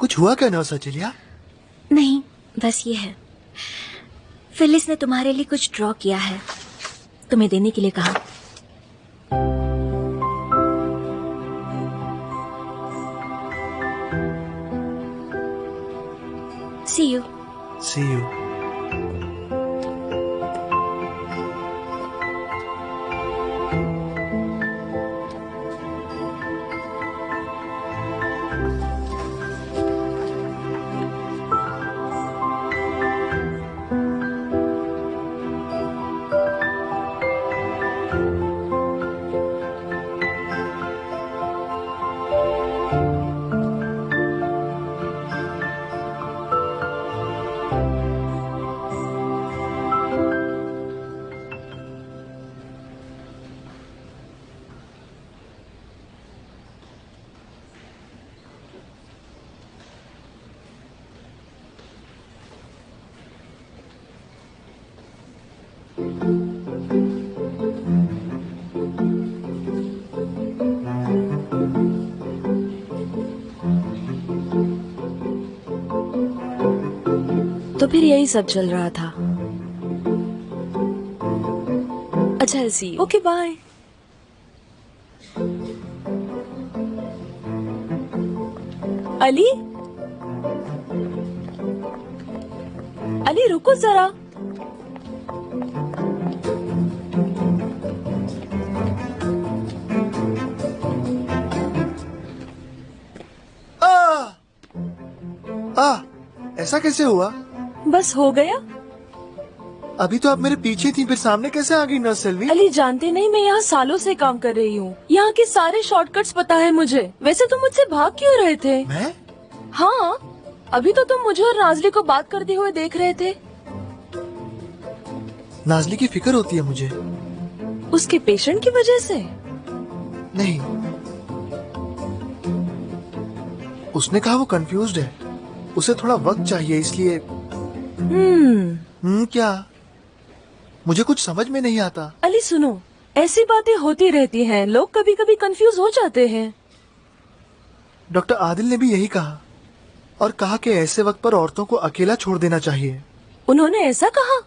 कुछ हुआ क्या नौसचिलिया? नहीं, बस ये है, फिलिस ने तुम्हारे लिए कुछ ड्रॉ किया है, तुम्हें देने के लिए कहा। See you. See you. तो फिर यही सब चल रहा था। अच्छा ऐसी, ओके बाय। अली, अली रुको जरा। ऐसा कैसे हुआ? बस हो गया। अभी तो आप मेरे पीछे थी, फिर सामने कैसे आ गई नर्स सेल्वी? अली जानते नहीं, मैं यहाँ सालों से काम कर रही हूँ, यहाँ के सारे शॉर्टकट्स पता है मुझे। वैसे तुम मुझसे भाग क्यों रहे थे? मैं? हाँ, अभी तो तुम मुझे और नाजली को बात करते हुए देख रहे थे। नाजली की फिक्र होती है मुझे। उसके पेशेंट की वजह से? नहीं, उसने कहा वो कंफ्यूज्ड है, उसे थोड़ा वक्त चाहिए, इसलिए। क्या? मुझे कुछ समझ में नहीं आता। अली सुनो, ऐसी बातें होती रहती हैं, लोग कभी कभी कंफ्यूज हो जाते हैं। डॉक्टर आदिल ने भी यही कहा, और कहा कि ऐसे वक्त पर औरतों को अकेला छोड़ देना चाहिए। उन्होंने ऐसा कहा?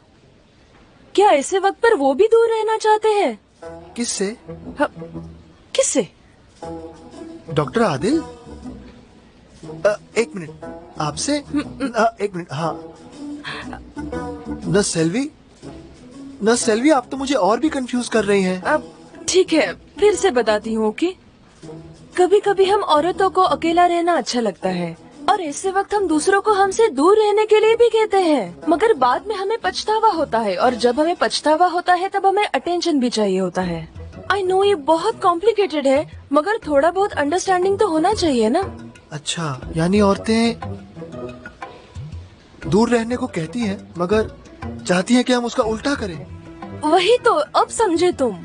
क्या ऐसे वक्त पर वो भी दूर रहना चाहते हैं? किससे? किससे? डॉक्टर आदिल? एक मिनट, आपसे? एक मिनट। हाँ, नर्स सेल्वी, आप तो मुझे और भी कंफ्यूज कर रही हैं। अब ठीक है, फिर से बताती हूँ। ओके, कभी कभी हम औरतों को अकेला रहना अच्छा लगता है, और ऐसे वक्त हम दूसरों को हमसे दूर रहने के लिए भी कहते हैं, मगर बाद में हमें पछतावा होता है, और जब हमें पछतावा होता है तब हमें अटेंशन भी चाहिए होता है। आई नो ये बहुत कॉम्प्लिकेटेड है, मगर थोड़ा बहुत अंडरस्टैंडिंग तो होना चाहिए ना। अच्छा, यानी औरतें दूर रहने को कहती हैं, मगर चाहती हैं कि हम उसका उल्टा करें। वही तो, अब समझे तुम।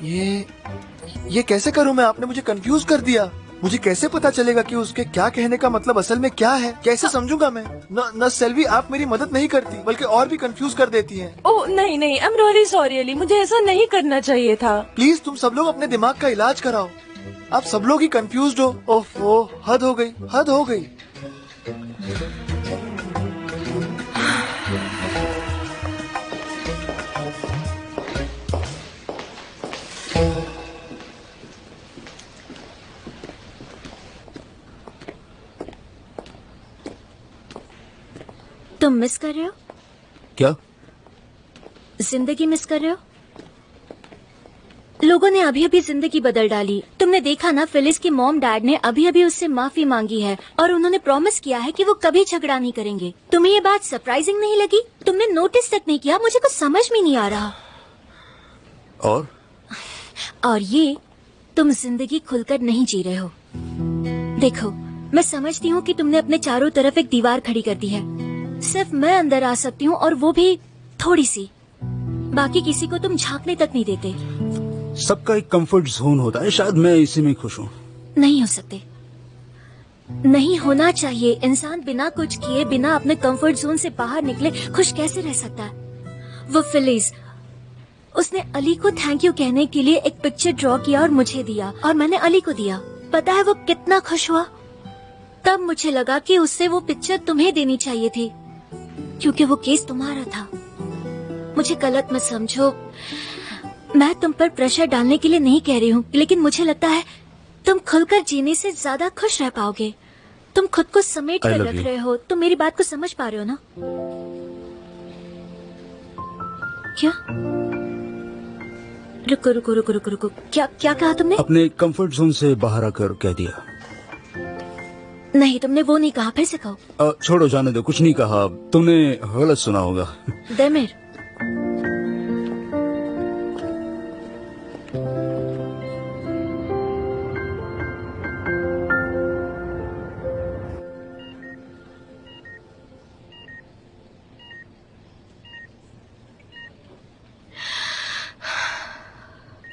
ये कैसे करूं मैं? आपने मुझे कंफ्यूज कर दिया। मुझे कैसे पता चलेगा कि उसके क्या कहने का मतलब असल में क्या है? कैसे समझूंगा मैं? न सेल्वी, आप मेरी मदद नहीं करती, बल्कि और भी कंफ्यूज कर देती हैं। ओह नहीं, I am really sorry Ali, मुझे ऐसा नहीं करना चाहिए था। प्लीज तुम सब लोग अपने दिमाग का इलाज कराओ। आप सब लोग ही कंफ्यूज्ड हो। ओफो, हद हो गई, हद हो गई। तुम मिस कर रहे हो? क्या? जिंदगी मिस कर रहे हो? लोगों ने अभी अभी जिंदगी बदल डाली। तुमने देखा ना, फिलिस की मॉम डैड ने अभी अभी उससे माफी मांगी है, और उन्होंने प्रॉमिस किया है कि वो कभी झगड़ा नहीं करेंगे। तुम्हें ये बात सरप्राइजिंग नहीं लगी? तुमने नोटिस तक नहीं किया? मुझे कुछ समझ में नहीं आ रहा। और ये, तुम जिंदगी खुलकर नहीं जी रहे हो। देखो, मैं समझती हूँ कि तुमने अपने चारों तरफ एक दीवार खड़ी कर दी है। सिर्फ मैं अंदर आ सकती हूँ, और वो भी थोड़ी सी। बाकी किसी को तुम झांकने तक नहीं देते। सबका एक कंफर्ट जोन होता है, शायद मैं इसी में खुश हूँ। नहीं हो सकते, नहीं होना चाहिए। इंसान बिना कुछ किए, बिना अपने कंफर्ट जोन से बाहर निकले खुश कैसे रह सकता है? वो फिलिस, उसने अली को थैंक यू कहने के लिए एक पिक्चर ड्रॉ किया और मुझे दिया, और मैंने अली को दिया। पता है वो कितना खुश हुआ? तब मुझे लगा कि उससे वो पिक्चर तुम्हें देनी चाहिए थी, क्योंकि वो केस तुम्हारा था। मुझे गलत मत समझो, मैं तुम पर प्रेशर डालने के लिए नहीं कह रही हूँ, लेकिन मुझे लगता है तुम खुलकर जीने से ज्यादा खुश रह पाओगे। तुम खुद को समेट कर रख रहे हो, तुम मेरी बात को समझ पा रहे हो ना? क्या? रुको रुको रुको रुको रुको, क्या क्या कहा तुमने? अपने कंफर्ट जोन से बाहर आकर कह दिया। नहीं, तुमने वो नहीं कहा, फिर से कहो। छोड़ो, जाने दो, कुछ नहीं कहा, तुमने गलत सुना होगा। देमिर,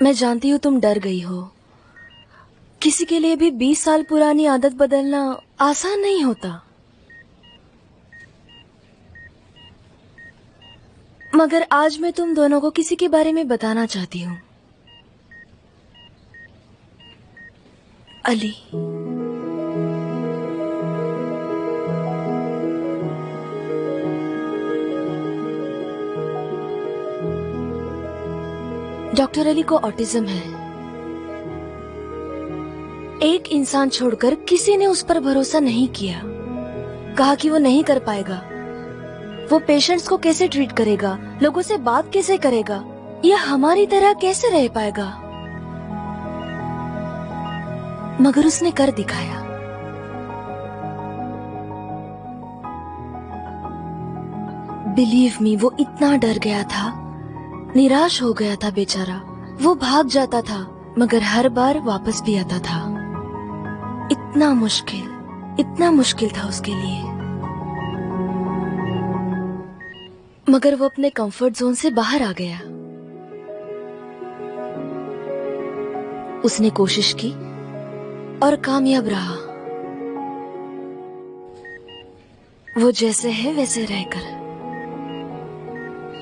मैं जानती हूँ तुम डर गई हो। किसी के लिए भी 20 साल पुरानी आदत बदलना आसान नहीं होता। मगर आज मैं तुम दोनों को किसी के बारे में बताना चाहती हूँ। अली। डॉक्टर अली को ऑटिज्म है। एक इंसान छोड़कर किसी ने उस पर भरोसा नहीं किया। कहा कि वो नहीं कर पाएगा। वो पेशेंट्स को कैसे ट्रीट करेगा, लोगों से बात कैसे करेगा, या हमारी तरह कैसे रह पाएगा। मगर उसने कर दिखाया। बिलीव मी, वो इतना डर गया था, निराश हो गया था बेचारा। वो भाग जाता था, मगर हर बार वापस भी आता था। इतना मुश्किल था उसके लिए। मगर वो अपने कंफर्ट जोन से बाहर आ गया। उसने कोशिश की और कामयाब रहा। वो जैसे है वैसे रहकर।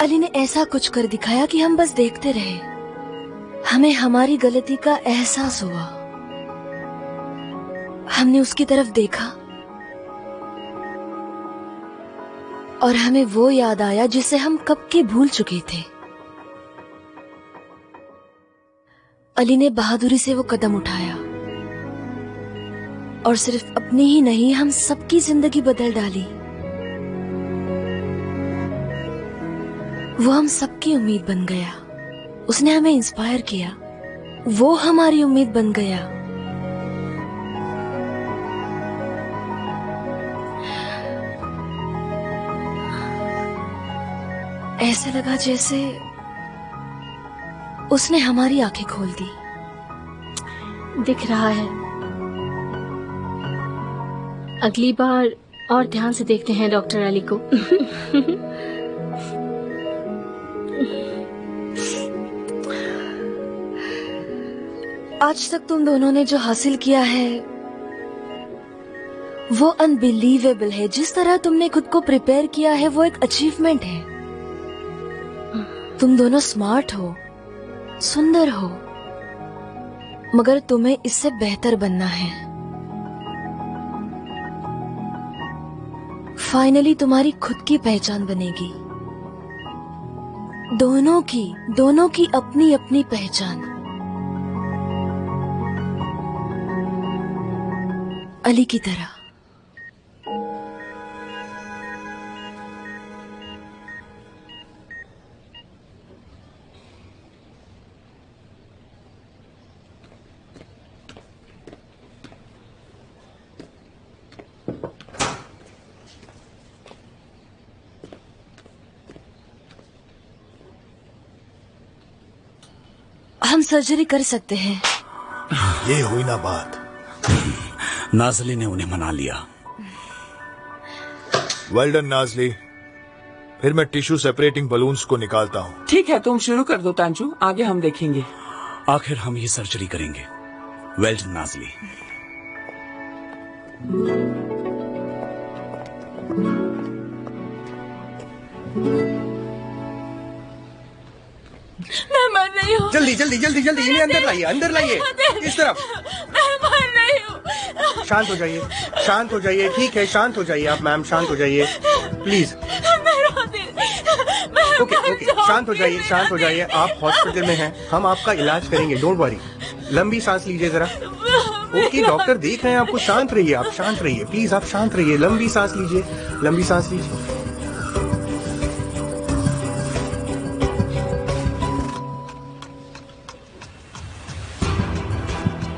अली ने ऐसा कुछ कर दिखाया कि हम बस देखते रहे। हमें हमारी गलती का एहसास हुआ। हमने उसकी तरफ देखा और हमें वो याद आया जिसे हम कब के भूल चुके थे। अली ने बहादुरी से वो कदम उठाया और सिर्फ अपनी ही नहीं, हम सबकी जिंदगी बदल डाली। वो हम सबकी उम्मीद बन गया। उसने हमें इंस्पायर किया। वो हमारी उम्मीद बन गया। ऐसे लगा जैसे उसने हमारी आंखें खोल दी। दिख रहा है। अगली बार और ध्यान से देखते हैं डॉक्टर अली को। आज तक तुम दोनों ने जो हासिल किया है वो अनबिलीवेबल है। जिस तरह तुमने खुद को प्रिपेयर किया है वो एक अचीवमेंट है। तुम दोनों स्मार्ट हो, सुंदर हो, मगर तुम्हें इससे बेहतर बनना है। फाइनली तुम्हारी खुद की पहचान बनेगी। दोनों की अपनी अपनी पहचान। अली की तरह। हम सर्जरी कर सकते हैं। ये हुई ना बात। नाजली ने उन्हें मना लिया। Well done Nazli. फिर मैं टिश्यू सेपरेटिंग बलून्स को निकालता हूँ। ठीक है, तुम शुरू कर दो तांजू, आगे हम देखेंगे। आखिर हम ये सर्जरी करेंगे। Well done Nazli. मैं मर रही हूँ। जल्दी जल्दी जल्दी जल्दी, इन्हें अंदर लाइए, अंदर लाइए, इस तरफ। मैं मर रही हूँ। शांत हो जाइए, शांत हो जाइए, ठीक है, शांत हो जाइए आप मैम, शांत हो जाइए प्लीज। ओके ओके, शांत हो जाइए, शांत हो जाइए। आप हॉस्पिटल में हैं, हम आपका इलाज करेंगे, डोंट वरी। लंबी सांस लीजिए जरा। ओके, डॉक्टर देख रहे हैं आपको, शांत रहिए, आप शांत रहिए प्लीज, आप शांत रहिए। लंबी सांस लीजिए, लंबी सांस लीजिए।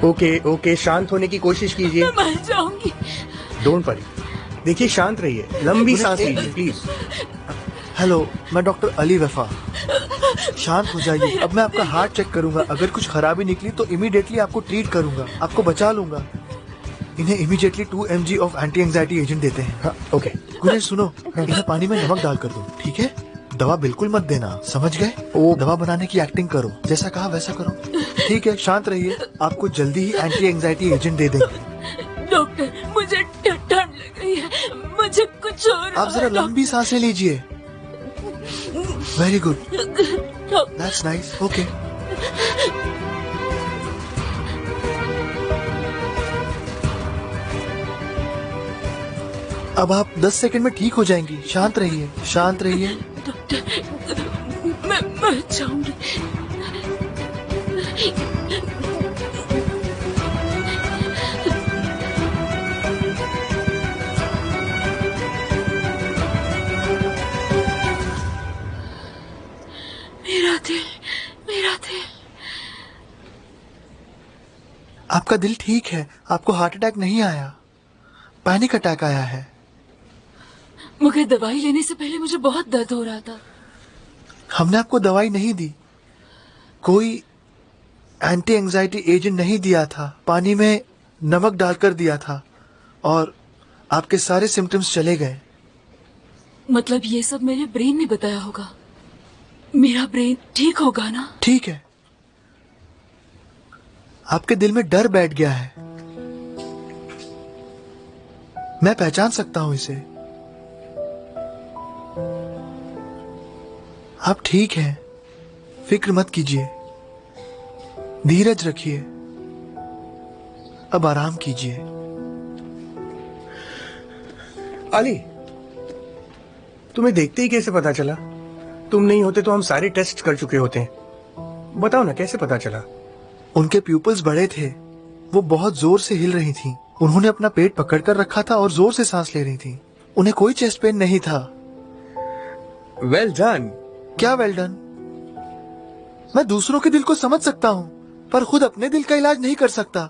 ओके ओके, शांत होने की कोशिश कीजिए, मर जाऊंगी। Don't worry. देखिए, शांत रहिए, लंबी सांस लीजिए प्लीज। हेलो, मैं डॉक्टर अली वफा। शांत हो जाइए। अब मैं आपका हार्ट चेक करूंगा, अगर कुछ खराबी निकली तो इमीडिएटली आपको ट्रीट करूंगा, आपको बचा लूंगा। इन्हें immediately 2 mg of anti anxiety agent देते हैं। हाँ, ओके। गुनेश सुनो, इन्हें पानी में नमक डाल कर दो, ठीक है? दवा बिल्कुल मत देना, समझ गए? ओ, दवा बनाने की एक्टिंग करो, जैसा कहा वैसा करो। ठीक है, शांत रहिए, आपको जल्दी ही एंटी एंजाइटी एजेंट दे देंगे। डॉक्टर, मुझे ठंड लग रही है, मुझे कुछ और। आप जरा लंबी सांसें लीजिए। Very good, that's nice, okay. अब आप 10 सेकंड में ठीक हो जाएंगी, शांत रहिए, शांत रहिए। डॉक्टर, मैं मर जाऊंगी। मेरा दिल, मेरा दिल। आपका दिल ठीक है, आपको हार्ट अटैक नहीं आया, पैनिक अटैक आया है। मगर दवाई लेने से पहले मुझे बहुत दर्द हो रहा था। हमने आपको दवाई नहीं दी, कोई एंटी एंजाइटी एजेंट नहीं दिया था, पानी में नमक डालकर दिया था और आपके सारे सिम्टम्स चले गए। मतलब ये सब मेरे ब्रेन ने बताया होगा। मेरा ब्रेन ठीक होगा ना? ठीक है, आपके दिल में डर बैठ गया है, मैं पहचान सकता हूं इसे। आप ठीक हैं, फिक्र मत कीजिए, धीरज रखिए, अब आराम कीजिए। अली, तुम्हें देखते ही कैसे पता चला? तुम नहीं होते तो हम सारे टेस्ट कर चुके होते हैं। बताओ ना, कैसे पता चला? उनके प्यूपल्स बड़े थे, वो बहुत जोर से हिल रही थीं। उन्होंने अपना पेट पकड़कर रखा था और जोर से सांस ले रही थीं। उन्हें कोई चेस्ट पेन नहीं था। Well done. क्या वेल डन? मैं दूसरों के दिल को समझ सकता हूं, पर खुद अपने दिल का इलाज नहीं कर सकता।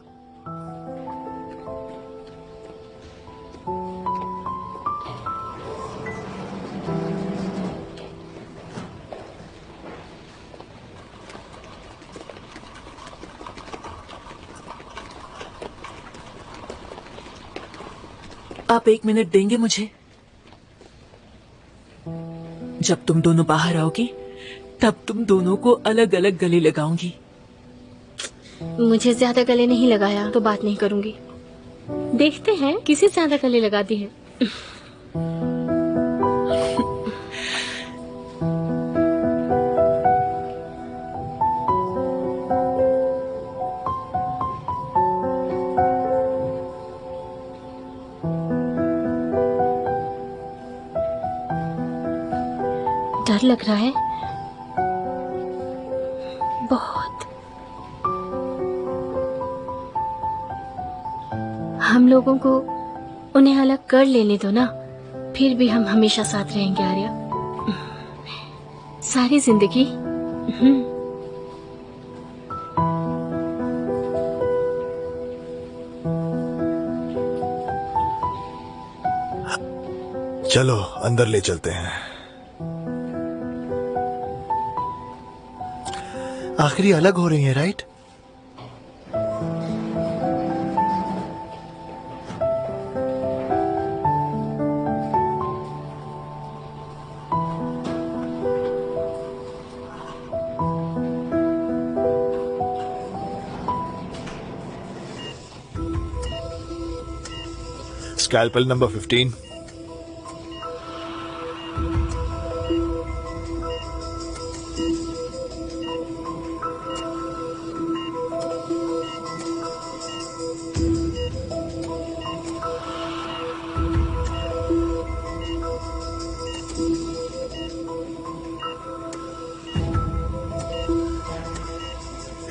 आप 1 मिनट देंगे मुझे? जब तुम दोनों बाहर आओगी तब तुम दोनों को अलग अलग गले लगाऊंगी। मुझे ज्यादा गले नहीं लगाया तो बात नहीं करूंगी। देखते हैं किसे ज्यादा गले लगाती है। डर लग रहा है बहुत। हम लोगों को उन्हें अलग कर लेने दो ना, फिर भी हम हमेशा साथ रहेंगे आर्या, सारी जिंदगी। चलो अंदर ले चलते हैं। आखिरी अलग हो रही है, राइट? Scalpel number 15.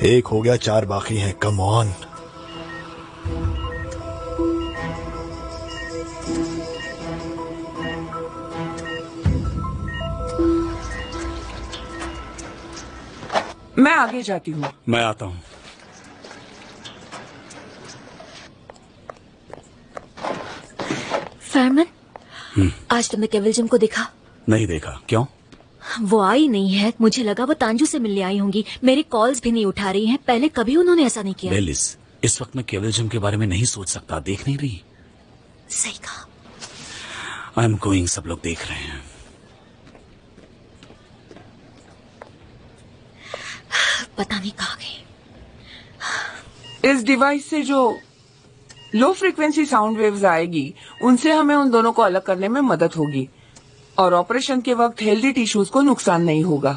एक हो गया, 4 बाकी हैं। Come on. मैं आगे जाती हूँ। मैं आता हूँ। फरमान, आज तुमने केवलजम को देखा? नहीं देखा। क्यों? वो आई नहीं है। मुझे लगा वो तांजू से मिलने आई होंगी। मेरी कॉल्स भी नहीं उठा रही हैं। पहले कभी उन्होंने ऐसा नहीं किया। बेलिस, इस वक्त मैं केवलजम के बारे में नहीं सोच सकता। देख नहीं रही? सही कहा। I am going. सब लोग देख रहे हैं। पता नहीं कहाँ गए। इस डिवाइस से जो लो फ्रीक्वेंसी साउंड वेव्स आएगी, उनसे हमें उन दोनों को अलग करने में मदद होगी और ऑपरेशन के वक्त हेल्दी टिश्यूज को नुकसान नहीं होगा।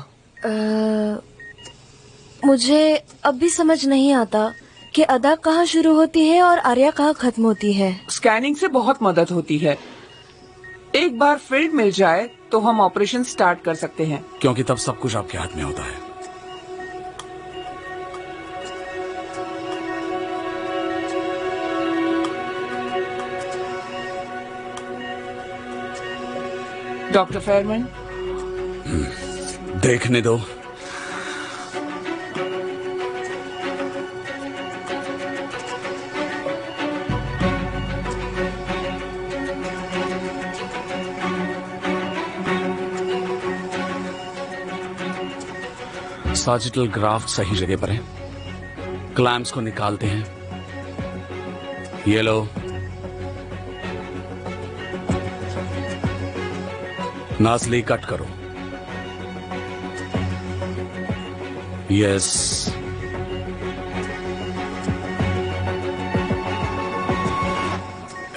मुझे अब भी समझ नहीं आता कि अदा कहाँ शुरू होती है और आर्या कहाँ खत्म होती है। स्कैनिंग से बहुत मदद होती है। एक बार फील्ड मिल जाए तो हम ऑपरेशन स्टार्ट कर सकते हैं, क्योंकि तब सब कुछ आपके हाथ में होता है। डॉक्टर फेयरमैन, देखने दो। सैजिटल ग्राफ्ट सही जगह पर है। क्लैम्प्स को निकालते हैं। ये लो। नासली कट करो। Yes.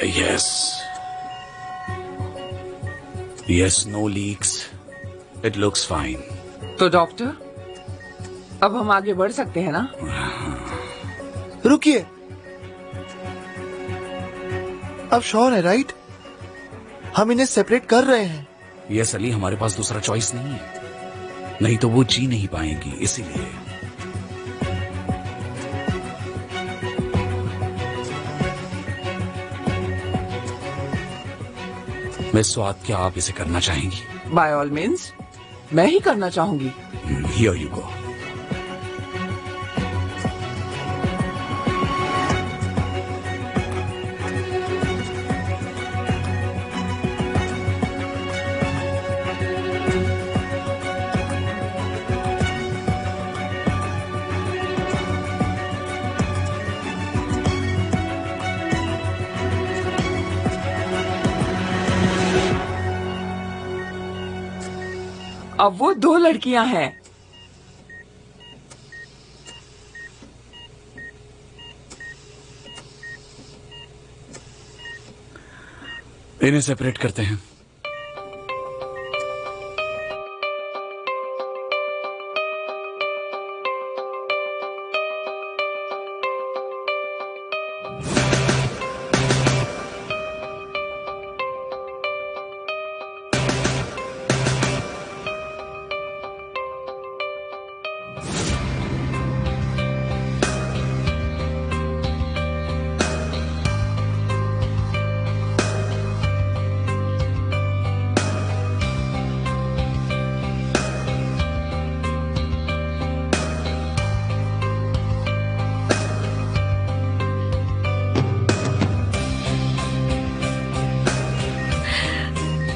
Yes. Yes, no leaks. It looks fine. तो डॉक्टर, अब हम आगे बढ़ सकते हैं ना? रुकिए, अब श्योर है राइट? हम इन्हें सेपरेट कर रहे हैं। यस अली, हमारे पास दूसरा चॉइस नहीं है। नहीं तो वो जी नहीं पाएंगी, इसीलिए। मिस स्वाद, क्या आप इसे करना चाहेंगी? बाय ऑल मीन्स, मैं ही करना चाहूंगी। Here you go. अब वो 2 लड़कियां हैं। इन्हें सेपरेट करते हैं।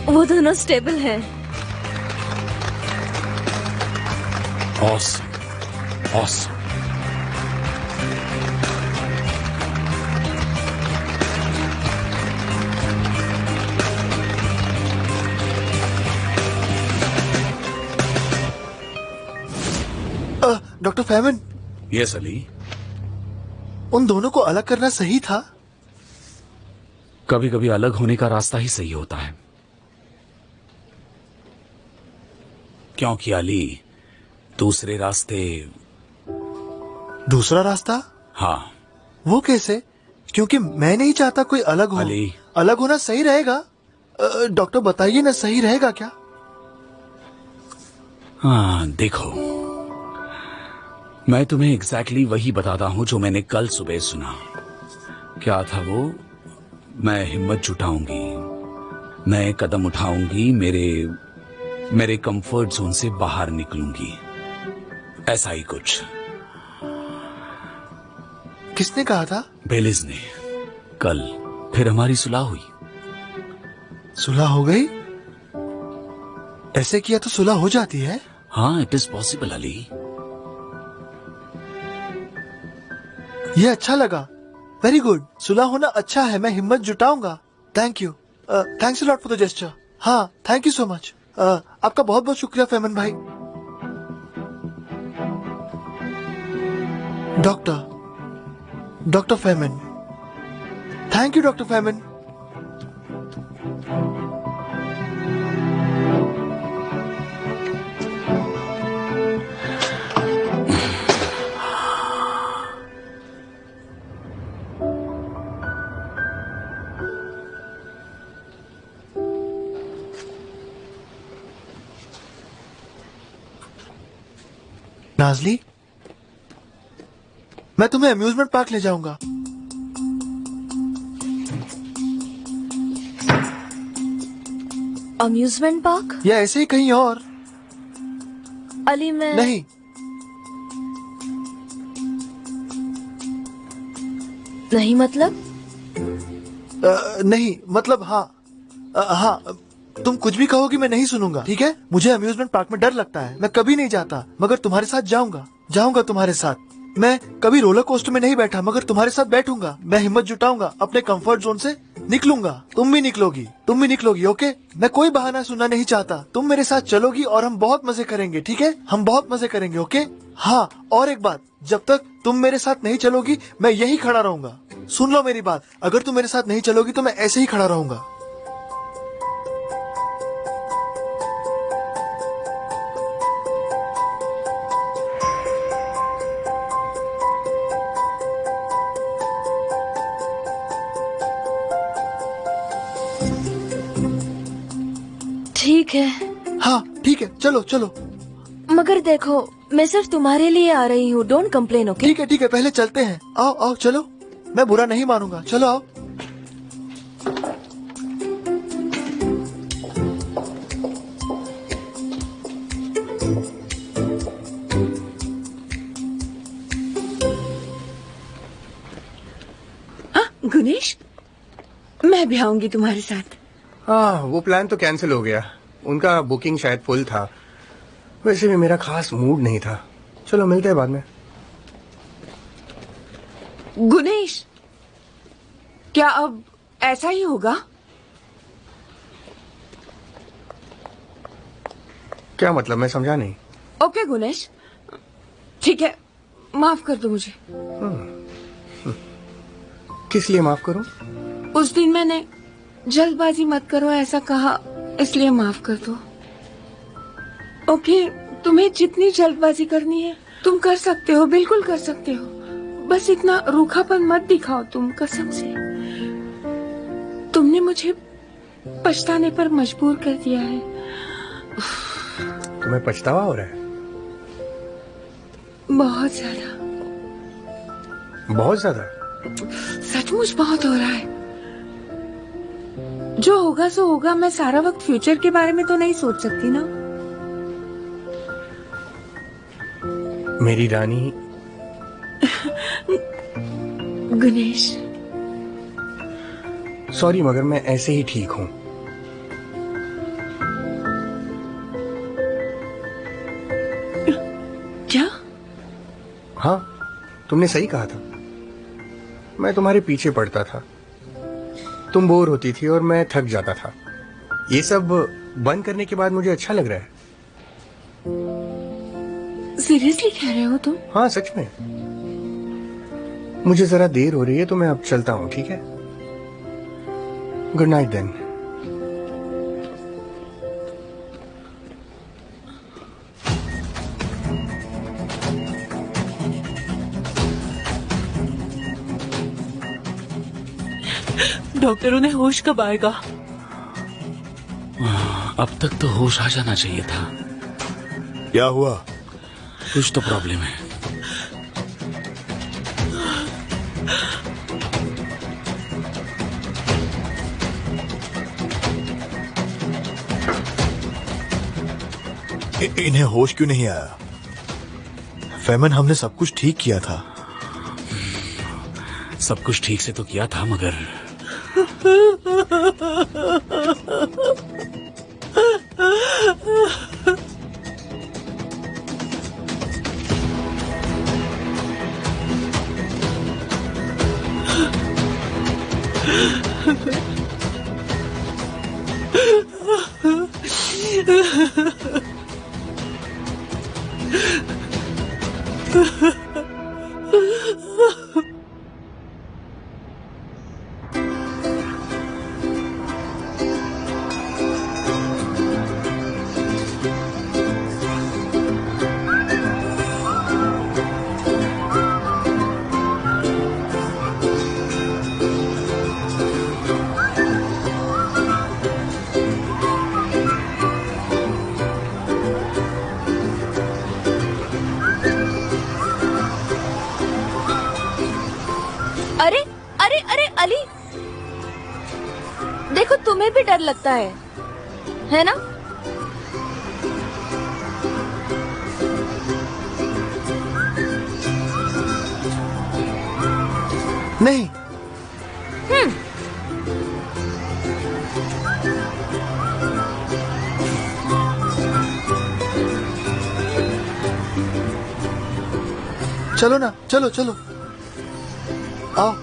वो दोनों स्टेबल हैं। Awesome. Awesome. Doctor Ferman, yes Ali. उन दोनों को अलग करना सही था? कभी कभी अलग होने का रास्ता ही सही होता है, क्योंकि अली दूसरे रास्ते। दूसरा रास्ता? हाँ। वो कैसे? क्योंकि मैं नहीं चाहता कोई अलग हो। अली, अलग होना सही रहेगा? डॉक्टर बताइए ना, सही रहेगा क्या? हाँ देखो, मैं तुम्हें एग्जैक्टली वही बताता हूं जो मैंने कल सुबह सुना। क्या था वो? मैं हिम्मत जुटाऊंगी, नए कदम उठाऊंगी, मेरे कंफर्ट जोन से बाहर निकलूंगी, ऐसा ही कुछ। किसने कहा था? बेलिज ने कल। फिर हमारी सुलह हुई। सुलह हो गई? ऐसे किया तो सुलह हो जाती है? हाँ, इट इज पॉसिबल अली। ये अच्छा लगा। Very good. सुलह होना अच्छा है। मैं हिम्मत जुटाऊंगा। Thank you. Thanks a lot for the gesture. हाँ, थैंक यू सो मच। आपका बहुत बहुत शुक्रिया फेमन भाई। Doctor Ferman. Thank you doctor Ferman. Nazli, मैं तुम्हें अम्यूजमेंट पार्क ले जाऊंगा। Amusement park? या ऐसे ही कहीं और? अली, मैं नहीं। नहीं मतलब? नहीं मतलब हाँ। हाँ, तुम कुछ भी कहोगी मैं नहीं सुनूंगा, ठीक है? मुझे अम्यूजमेंट पार्क में डर लगता है। मैं कभी नहीं जाता, मगर तुम्हारे साथ जाऊंगा तुम्हारे साथ। मैं कभी रोलर कोस्टर में नहीं बैठा, मगर तुम्हारे साथ बैठूंगा। मैं हिम्मत जुटाऊंगा, अपने कंफर्ट जोन से निकलूंगा। तुम भी निकलोगी। ओके? मैं कोई बहाना सुनना नहीं चाहता। तुम मेरे साथ चलोगी और हम बहुत मजे करेंगे, ठीक है? हम बहुत मजे करेंगे, ओके? हाँ, और एक बात, जब तक तुम मेरे साथ नहीं चलोगी मैं यही खड़ा रहूंगा। सुन लो मेरी बात, अगर तुम मेरे साथ नहीं चलोगी तो मैं ऐसे ही खड़ा रहूंगा। ठीक है। हाँ ठीक है, चलो। मगर देखो, मैं सिर्फ तुम्हारे लिए आ रही हूँ। Don't complain, okay? ठीक है, पहले चलते हैं। आओ चलो। मैं बुरा नहीं मानूंगा। चलो आओ। गुनेश, मैं भी आऊंगी तुम्हारे साथ। हाँ, वो प्लान तो कैंसिल हो गया। उनका बुकिंग शायद फुल था। वैसे भी मेरा खास मूड नहीं था। चलो मिलते हैं बाद में। गुनेश, क्या अब ऐसा ही होगा? क्या मतलब? मैं समझा नहीं। ओके गुनेश, ठीक है, माफ कर दो मुझे। किस लिए माफ करूं? उस दिन मैंने जल्दबाजी मत करो ऐसा कहा, इसलिए माफ कर दो। ओके, तुम्हें जितनी जल्दबाजी करनी है तुम कर सकते हो, बिल्कुल कर सकते हो। बस इतना रूखापन मत दिखाओ तुम, कसम से। तुमने मुझे पछताने पर मजबूर कर दिया है। तुम्हें पछतावा हो रहा है? बहुत ज्यादा। बहुत ज्यादा? सचमुच बहुत हो रहा है। जो होगा सो होगा। मैं सारा वक्त फ्यूचर के बारे में तो नहीं सोच सकती ना। मेरी रानी। गुनेश, सॉरी, मगर मैं ऐसे ही ठीक हूं। क्या? हाँ, तुमने सही कहा था। मैं तुम्हारे पीछे पड़ता था, तुम बोर होती थी और मैं थक जाता था। ये सब बंद करने के बाद मुझे अच्छा लग रहा है। सीरियसली कह रहे हो तुम? हाँ, सच में। मुझे जरा देर हो रही है तो मैं अब चलता हूँ, ठीक है? Good night then. डॉक्टर, उन्हें होश कब आएगा? अब तक तो होश आ जाना चाहिए था। क्या हुआ? कुछ तो प्रॉब्लम है। इन्हें होश क्यों नहीं आया? फेमन, हमने सब कुछ ठीक किया था। सब कुछ ठीक से तो किया था, मगर अरे अरे अरे अली, देखो तुम्हें भी डर लगता है ना? नहीं। चलो ना, चलो चलो, आओ।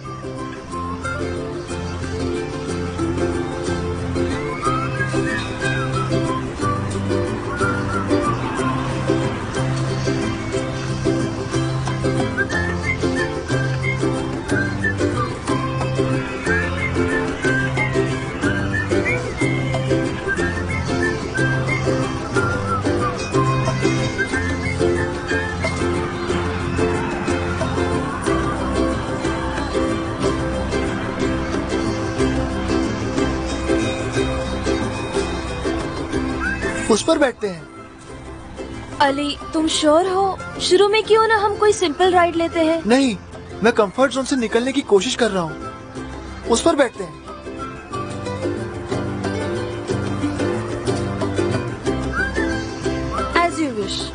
उस पर बैठते हैं। अली, तुम श्योर हो? शुरू में क्यों ना हम कोई सिंपल राइड लेते हैं? नहीं, मैं कंफर्ट जोन से निकलने की कोशिश कर रहा हूँ। उस पर बैठते हैं। As you wish.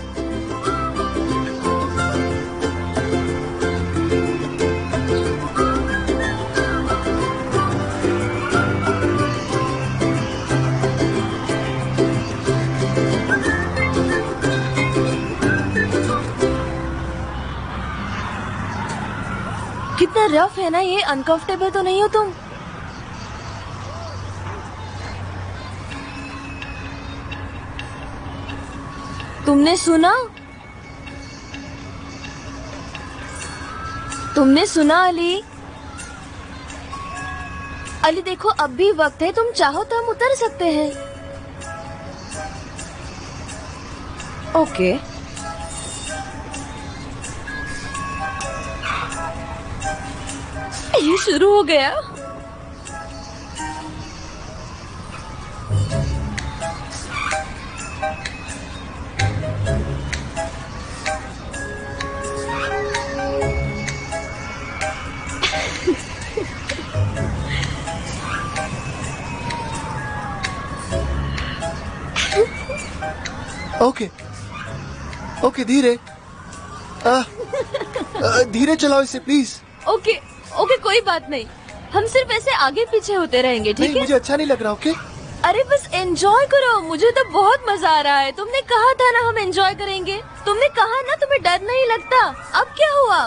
कितना रफ है ना ये, अनकंफर्टेबल तो नहीं हो तुम? तुमने सुना? तुमने सुना अली? अली देखो, अब भी वक्त है, तुम चाहो तो हम उतर सकते हैं। ओके। ये शुरू हो गया। ओके ओके, धीरे धीरे चलाओ इसे प्लीज। ओके ओके, कोई बात नहीं, हम सिर्फ ऐसे आगे पीछे होते रहेंगे, ठीक नहीं, है? मुझे अच्छा नहीं लग रहा। ओके, अरे बस एंजॉय करो, मुझे तो बहुत मजा आ रहा है। तुमने कहा था ना हम एंजॉय करेंगे, तुमने कहा ना तुम्हें डर नहीं लगता, अब क्या हुआ?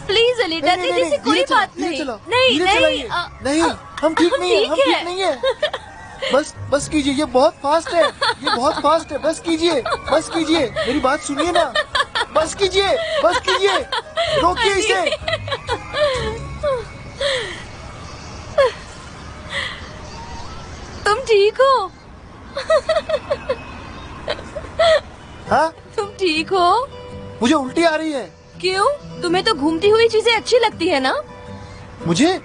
प्लीज अली, डरने जैसी कोई बात नहीं। नहीं नहीं नहीं, हम ठीक नहीं है, हम ठीक नहीं है। बस कीजिए, ये बहुत फास्ट है, ये बहुत फास्ट है। बस कीजिए, मेरी बात सुनिए ना। बस कीजिए, रोकिए इसे। तुम ठीक हो? हाँ, तुम ठीक हो? मुझे उल्टी आ रही है। क्यों? तुम्हें तो घूमती हुई चीजें अच्छी लगती है ना? मुझे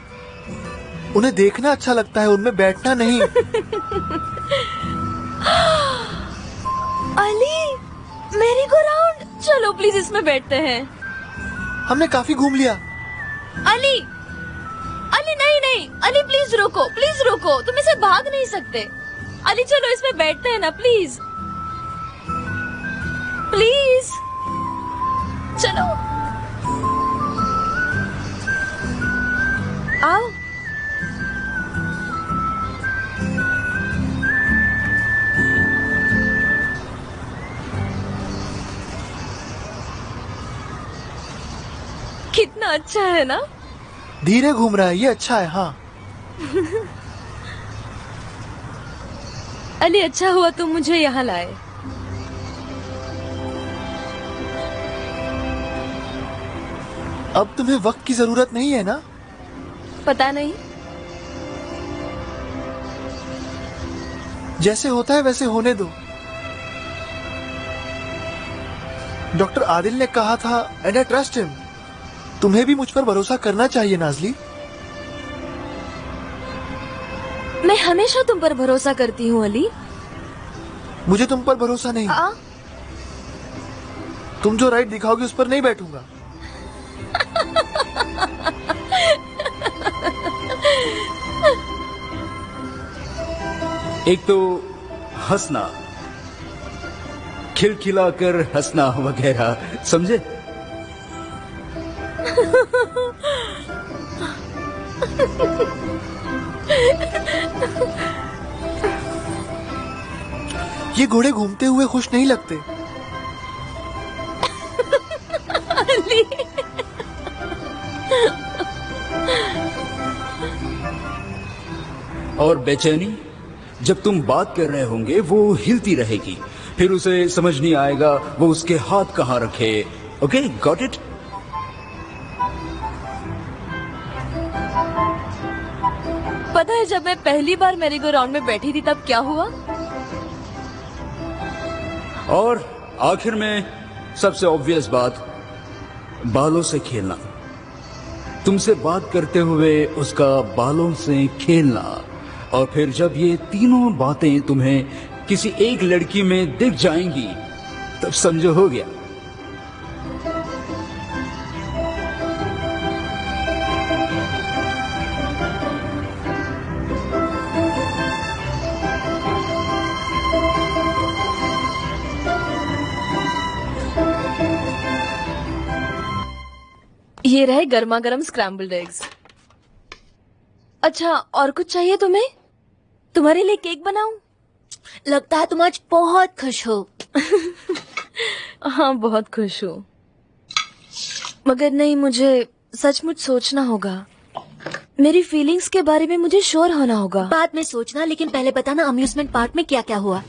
उन्हें देखना अच्छा लगता है, उनमें बैठना नहीं। अली, मेरी गो राउंड, चलो प्लीज इसमें बैठते हैं। हमने काफी घूम लिया। अली अली, नहीं, अली प्लीज रुको, तुम इसे भाग नहीं सकते। अली चलो इसमें बैठते हैं ना प्लीज। प्लीज चलो आओ। कितना अच्छा है ना? धीरे घूम रहा है, ये अच्छा है। हाँ अली, अच्छा हुआ तुम मुझे यहाँ लाए। अब तुम्हें वक्त की जरूरत नहीं है ना? पता नहीं, जैसे होता है वैसे होने दो। डॉक्टर आदिल ने कहा था एंड आई ट्रस्ट हिम। तुम्हें भी मुझ पर भरोसा करना चाहिए नाजली। मैं हमेशा तुम पर भरोसा करती हूँ अली। मुझे तुम पर भरोसा नहीं। तुम जो राइट दिखाओगे उस पर नहीं बैठूंगा। एक तो हंसना, खिलखिलाकर हंसना वगैरह, समझे? ये घोड़े घूमते हुए खुश नहीं लगते। और बेचैनी, जब तुम बात कर रहे होंगे वो हिलती रहेगी, फिर उसे समझ नहीं आएगा वो उसके हाथ कहाँ रखे। Okay, got it? पता है जब मैं पहली बार मेरी गो राउंड में बैठी थी तब क्या हुआ? और आखिर में सबसे ऑब्वियस बात, बालों से खेलना। तुमसे बात करते हुए उसका बालों से खेलना, और फिर जब ये तीनों बातें तुम्हें किसी एक लड़की में दिख जाएंगी तब समझो हो गया। ये रहे गर्मा गर्म स्क्रैम्बल्ड एग्स। अच्छा, और कुछ चाहिए तुम्हें? तुम्हारे लिए केक बनाऊं? लगता है तुम आज बहुत खुश हो। हाँ, बहुत खुश हूँ। मगर नहीं, मुझे सचमुच सोचना होगा। मेरी फीलिंग्स के बारे में मुझे श्योर होना होगा। बाद में सोचना, लेकिन पहले बताना अम्यूजमेंट पार्क में क्या क्या हुआ।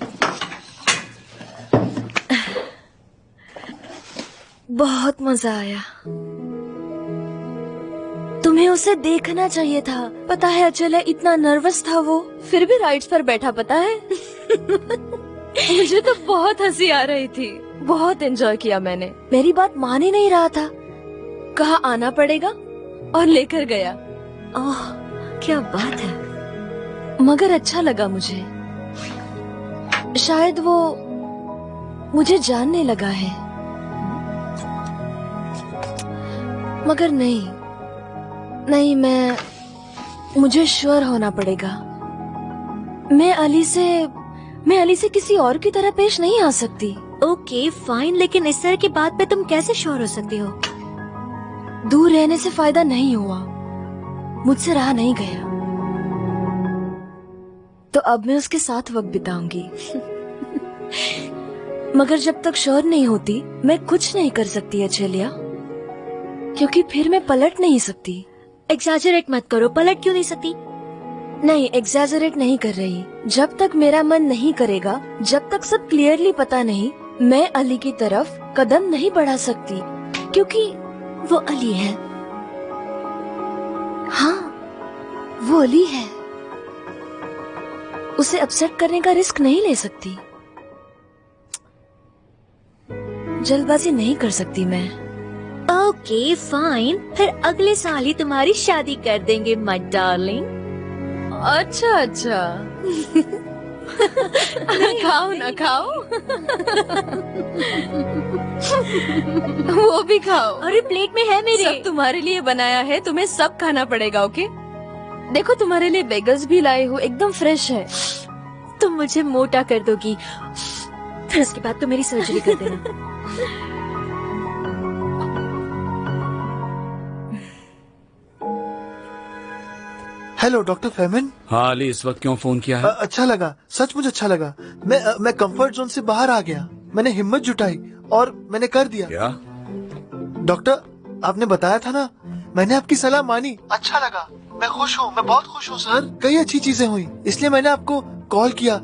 बहुत मजा आया। तुम्हें उसे देखना चाहिए था। पता है अचल, इतना नर्वस था वो, फिर भी राइड्स पर बैठा, पता है? मुझे तो बहुत हंसी आ रही थी। बहुत एंजॉय किया मैंने। मेरी बात मान ही नहीं रहा था। कहा आना पड़ेगा और लेकर गया। ओह, क्या बात है। मगर अच्छा लगा मुझे। शायद वो मुझे जानने लगा है। मगर नहीं, मुझे श्योर होना पड़ेगा। मैं अली से किसी और की तरह पेश नहीं आ सकती। ओके फाइन, लेकिन इस तरह की बात पे तुम कैसे श्योर हो सकती हो? दूर रहने से फायदा नहीं हुआ, मुझसे रहा नहीं गया, तो अब मैं उसके साथ वक्त बिताऊंगी। मगर जब तक श्योर नहीं होती मैं कुछ नहीं कर सकती अचेलिया, क्योंकि फिर मैं पलट नहीं सकती। एग्जैजरेट मत करो। पलट क्यों नहीं सकती? नहीं, एग्जैजरेट नहीं कर रही। जब तक मेरा मन नहीं करेगा, जब तक सब क्लियरली पता नहीं, मैं अली की तरफ कदम नहीं बढ़ा सकती, क्योंकि वो अली है। हाँ, वो अली है। उसे अपसेट करने का रिस्क नहीं ले सकती। जल्दबाजी नहीं कर सकती मैं। ओके फाइन, फिर अगले साल ही तुम्हारी शादी कर देंगे माय डार्लिंग। अच्छा खाओ ना, खाओ। वो भी खाओ। अरे प्लेट में है मेरे। सब तुम्हारे लिए बनाया है, तुम्हें सब खाना पड़ेगा। ओके, देखो तुम्हारे लिए बेगल्स भी लाए हो, एकदम फ्रेश है। तुम मुझे मोटा कर दोगी, फिर उसके बाद तो मेरी सर्जरी कर देना। Hello doctor Ferman. हाँ अली, इस वक्त क्यों फोन किया है? अच्छा लगा, सच मुझे अच्छा लगा। मैं कंफर्ट जोन से बाहर आ गया। मैंने हिम्मत जुटाई और मैंने कर दिया। क्या? डॉक्टर, आपने बताया था ना, मैंने आपकी सलाह मानी। अच्छा लगा, मैं खुश हूँ, मैं बहुत खुश हूँ सर। कई अच्छी चीजें हुई, इसलिए मैंने आपको कॉल किया।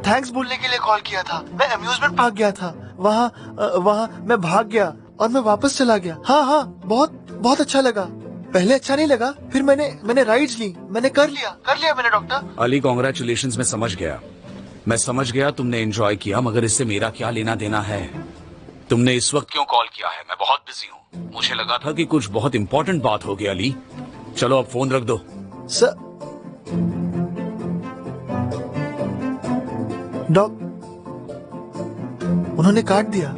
थैंक्स बोलने के लिए कॉल किया था। मैं अम्यूजमेंट पार्क गया था, वहाँ मैं भाग गया और मैं वापस चला गया। हाँ, बहुत अच्छा लगा। पहले अच्छा नहीं लगा, फिर मैंने राइड्स ली, मैंने कर लिया मैंने डॉक्टर। अली कॉन्ग्रेचुलेशंस, मैं समझ गया तुमने एंजॉय किया, मगर इससे मेरा क्या लेना देना है? तुमने इस वक्त क्यों कॉल किया है? मैं बहुत बिजी हूँ। मुझे लगा था कि कुछ बहुत इंपॉर्टेंट बात होगी अली। चलो अब फोन रख दो। सर, डॉक, उन्होंने काट दिया।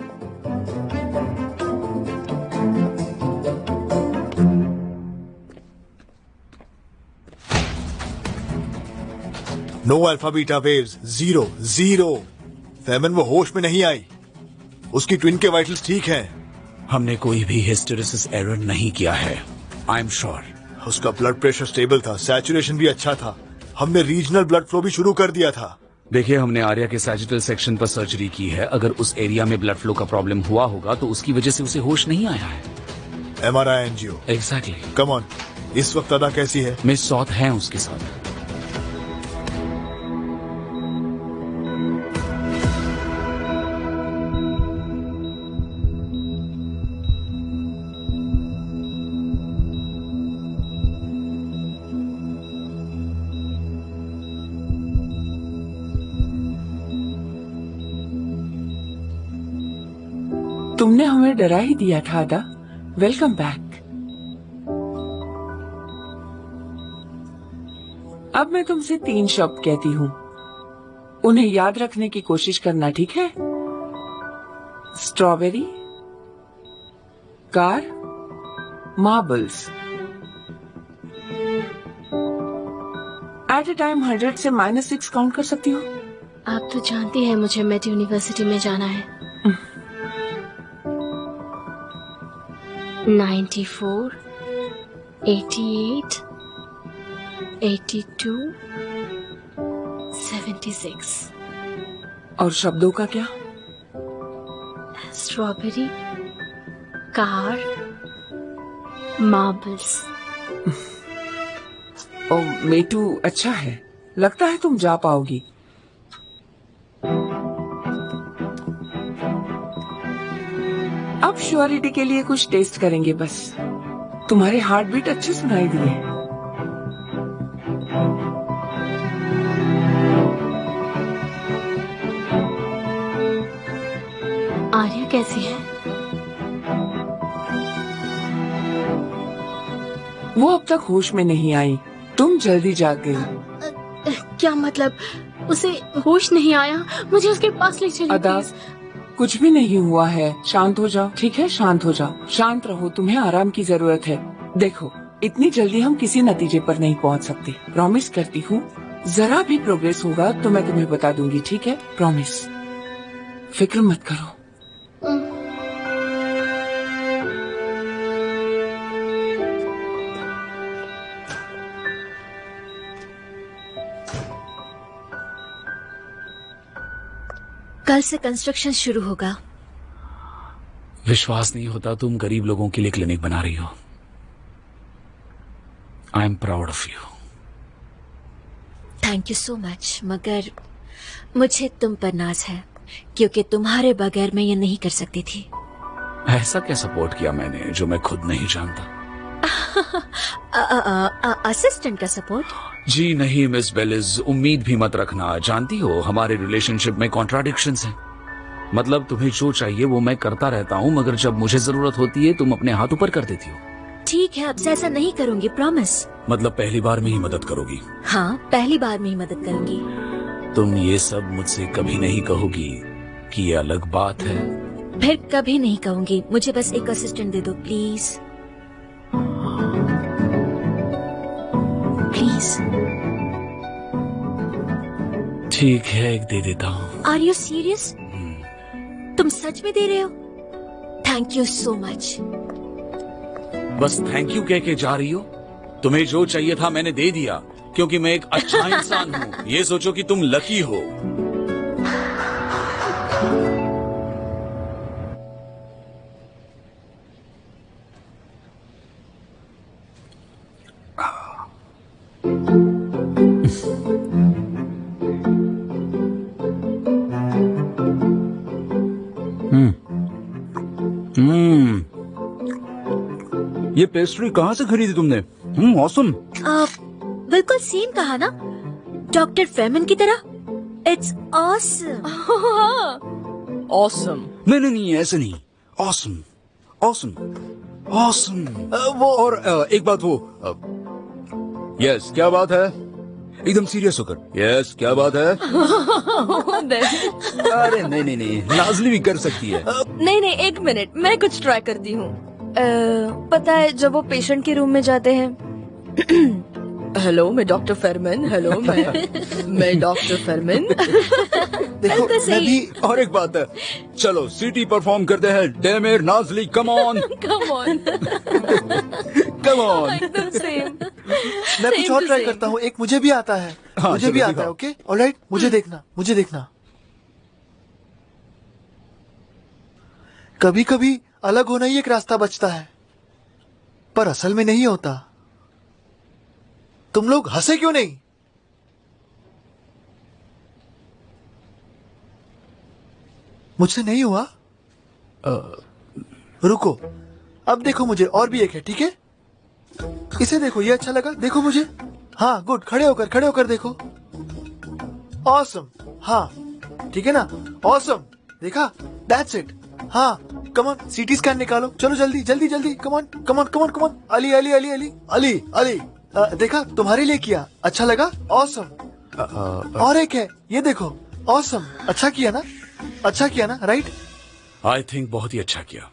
No alpha beta waves, zero. Ferman वो होश में नहीं आई। उसकी ट्विन के वाइटल्स ठीक हैं। हमने कोई भी हिस्टेरेसिस एरर नहीं किया है, आई एम श्योर। उसका ब्लड प्रेशर स्टेबल था, सैचुरेशन भी अच्छा था। हमने रीजनल ब्लड फ्लो भी शुरू कर दिया था। देखिए, हमने आर्या के सैजिटल सेक्शन पर सर्जरी की है। अगर उस एरिया में ब्लड फ्लो का प्रॉब्लम हुआ होगा तो उसकी वजह से उसे होश नहीं आया है। MRI angio. Exactly. Come on, इस वक्त अदा कैसी है? मिस सौत है उसके साथ। तुमने हमें डरा ही दिया था अदा। Welcome back. अब मैं तुमसे 3 शब्द कहती हूँ, उन्हें याद रखने की कोशिश करना, ठीक है? Strawberry, car, marbles. At a time 100 से -6 काउंट कर सकती हो? आप तो जानती हैं मुझे मेट यूनिवर्सिटी में जाना है। 94, 88, 82, 76। और शब्दों का क्या? Strawberry, car, marbles. ओ मेटू, अच्छा है, लगता है तुम जा पाओगी। अब श्योरिटी के लिए कुछ टेस्ट करेंगे बस। तुम्हारे हार्ट बीट अच्छे सुनाई दिए। आर्या कैसी है? वो अब तक होश में नहीं आई, तुम जल्दी जाग गई। क्या मतलब? उसे होश नहीं आया? मुझे उसके पास ले चलिए अदा, प्लीज। कुछ भी नहीं हुआ है, शांत हो जाओ, ठीक है? शांत हो जाओ, शांत रहो, तुम्हें आराम की जरूरत है। देखो, इतनी जल्दी हम किसी नतीजे पर नहीं पहुंच सकते। प्रॉमिस करती हूँ, जरा भी प्रोग्रेस होगा तो मैं तुम्हें बता दूंगी, ठीक है? प्रॉमिस, फिक्र मत करो। कल से कंस्ट्रक्शन शुरू होगा। विश्वास नहीं होता तुम गरीब लोगों के लिए क्लिनिक बना रही हो। I am proud of you. Thank you so much, मगर मुझे तुम पर नाज है, क्योंकि तुम्हारे बगैर मैं ये नहीं कर सकती थी। ऐसा क्या सपोर्ट किया मैंने जो मैं खुद नहीं जानता? असिस्टेंट का सपोर्ट? जी नहीं मिस बेलिस, उम्मीद भी मत रखना। जानती हो हमारे रिलेशनशिप में कॉन्ट्राडिक्शंस हैं। मतलब तुम्हें जो चाहिए वो मैं करता रहता हूँ, मगर जब मुझे जरूरत होती है तुम अपने हाथ ऊपर कर देती हो। ठीक है, अब से ऐसा नहीं करूंगी, प्रॉमिस। मतलब पहली बार में ही मदद करोगी? हाँ, पहली बार में ही मदद करूंगी। तुम ये सब मुझसे कभी नहीं कहोगी कि ये अलग बात है? फिर कभी नहीं कहूंगी। मुझे बस एक असिस्टेंट दे दो प्लीज। प्लीज। ठीक है, एक दे देता हूँ। Are you serious? तुम सच में दे रहे हो? Thank you so much. बस थैंक यू कह के जा रही हो? तुम्हें जो चाहिए था मैंने दे दिया, क्योंकि मैं एक अच्छा इंसान हूँ। ये सोचो कि तुम लकी हो। ये पेस्ट्री कहाँ से खरीदी तुमने? ऑसम। बिल्कुल सेम कहा ना, डॉक्टर फेमन की तरह। It's awesome. ऑसम। नहीं ऐसे नहीं। Awesome awesome awesome. वो और एक बात वो यस क्या बात है? एकदम सीरियस होकर यस क्या बात है? अरे नहीं नाज़ली भी कर सकती है। नहीं एक मिनट, मैं कुछ ट्राई करती हूँ। पता है जब वो पेशेंट के रूम में जाते हैं, हेलो मैं डॉक्टर फेरमन, हेलो मैं डॉक्टर फेरमन। देखो मैं भी और एक बात है, चलो सिटी परफॉर्म करते हैं। डेमेर Nazli come on come on come on. एकदम सेम। मैं कुछ और ट्राई करता हूँ। एक मुझे भी आता है। हाँ, मुझे चलो भी आता दिखाओ। है। ओके ऑलराइट, मुझे देखना। कभी कभी अलग होना ही एक रास्ता बचता है, पर असल में नहीं होता। तुम लोग हंसे क्यों नहीं? मुझसे नहीं हुआ? रुको, अब देखो मुझे और भी एक है, ठीक है? इसे देखो, ये अच्छा लगा, देखो मुझे। हाँ गुड, खड़े होकर देखो। ऑसम। हाँ ठीक है ना, ऑसम। देखा, दैट्स इट। हाँ कम ऑन, सीटी स्कैन निकालो, चलो जल्दी, कम ऑन। अली। देखा, तुम्हारे लिए किया, अच्छा लगा, ऑसम। और एक है, ये देखो, ऑसम। अच्छा किया ना, राइट? आई थिंक बहुत ही अच्छा किया।